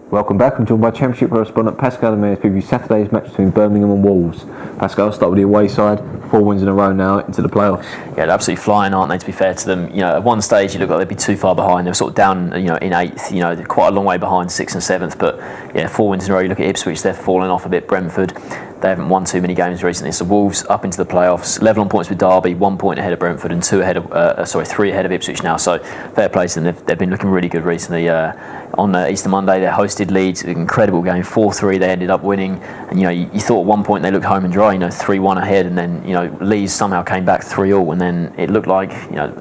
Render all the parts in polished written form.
Welcome back. I'm joined by Championship correspondent Pascal and Mayor's preview Saturday's match between Birmingham and Wolves. Pascal, start with the away side. 4 wins in a row now into the playoffs. Yeah, they're absolutely flying, aren't they, to be fair to them. You know, at one stage you look like they'd be too far behind. They were sort of down, in 8th, they're quite a long way behind 6th and 7th. But yeah, 4 wins in a row. You look at Ipswich, they've fallen off a bit. Brentford, they haven't won too many games recently. So Wolves up into the playoffs, level on points with Derby, 1 point ahead of Brentford and 3 ahead of Ipswich now. So fair play to them. They've been looking really good recently. On Easter Monday, they hosted Leeds, an incredible game, 4-3. They ended up winning, and you thought at one point they looked home and dry, 3-1 ahead, and then Leeds somehow came back 3-3, and then it looked like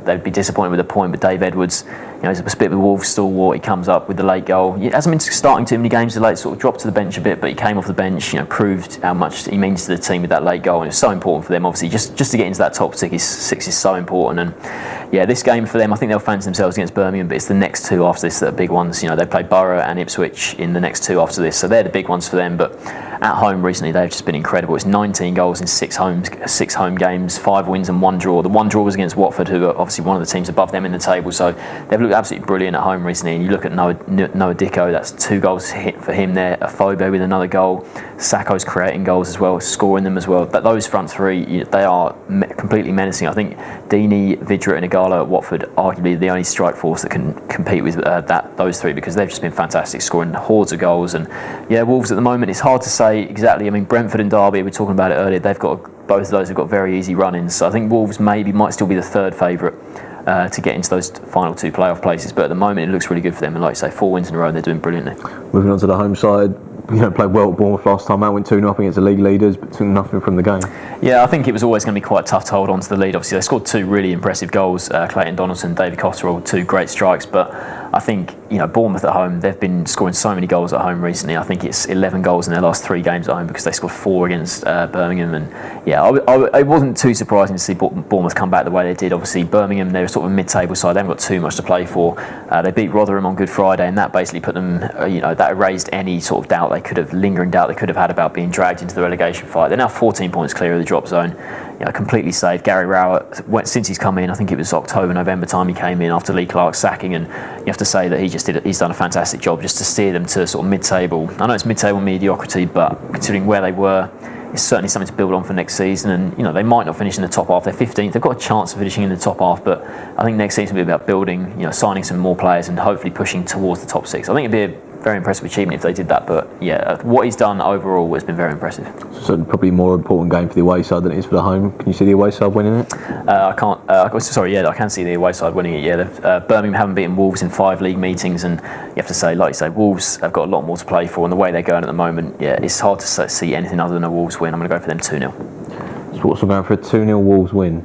they'd be disappointed with a point. But Dave Edwards, he's a bit of a Wolves stalwart. He comes up with the late goal. He hasn't been starting too many games of late, sort of dropped to the bench a bit, but he came off the bench, proved how much he means to the team with that late goal, and it's so important for them. Obviously, just to get into that top six is so important. And yeah, this game for them, I think they'll fancy themselves against Birmingham, but it's the next two after this that are big ones. They play Borough and Ipswich in the next two after this, so they're the big ones for them. But at home recently, they've just been incredible. It's 19 goals in 6 home games, 5 wins and 1 draw. The 1 draw was against Watford, who are obviously one of the teams above them in the table, so they've looked absolutely brilliant at home recently. And you look at Noah Dicko, that's 2 goals hit for him there. Afobe with another goal. Sacco's creating goals as well, scoring them as well. But those front three, they are completely menacing. I think Deeney, Vidra and Igala at Watford, arguably the only strike force that can compete with those three, because they've just been fantastic, scoring hordes of goals. And yeah, Wolves at the moment, it's hard to say exactly. I mean, Brentford and Derby, we were talking about it earlier, both of those have got very easy run-ins. So I think Wolves might still be the third favourite to get into those final 2 playoff places. But at the moment, it looks really good for them. And like you say, 4 wins in a row, and they're doing brilliantly. Moving on to the home side, played well at Bournemouth last time out, went 2-0 against the league leaders, but took nothing from the game. Yeah, I think it was always going to be quite tough to hold on to the lead. Obviously, they scored 2 really impressive goals. Clayton Donaldson, David Cotterill, 2 great strikes. But I think, Bournemouth at home, they've been scoring so many goals at home recently. I think it's 11 goals in their last 3 games at home, because they scored 4 against Birmingham. And yeah, it wasn't too surprising to see Bournemouth come back the way they did. Obviously, Birmingham, they're sort of a mid-table side. They haven't got too much to play for. They beat Rotherham on Good Friday, and that basically put them, that erased any sort of doubt they could have had about being dragged into the relegation fight. They're now 14 points clear of the drop zone, completely safe. Gary Rowett, since he's come in, I think it was October, November time he came in after Lee Clark's sacking, and you have to say that he's done a fantastic job just to steer them to sort of mid-table. I know it's mid-table mediocrity, but considering where they were, it's certainly something to build on for next season. And they might not finish in the top half. They're 15th. They've got a chance of finishing in the top half, but I think next season will be about building, signing some more players and hopefully pushing towards the top 6. I think it'd be a very impressive achievement if they did that. But yeah, what he's done overall has been very impressive. So probably a more important game for the away side than it is for the home. Can you see the away side winning it? I can't. I can see the away side winning it. Yeah, Birmingham haven't beaten Wolves in 5 league meetings, and you have to say, like you say, Wolves have got a lot more to play for, and the way they're going at the moment, yeah, it's hard to see anything other than a Wolves win. I'm going to go for them 2-0. Sports are going for a 2-0 Wolves win.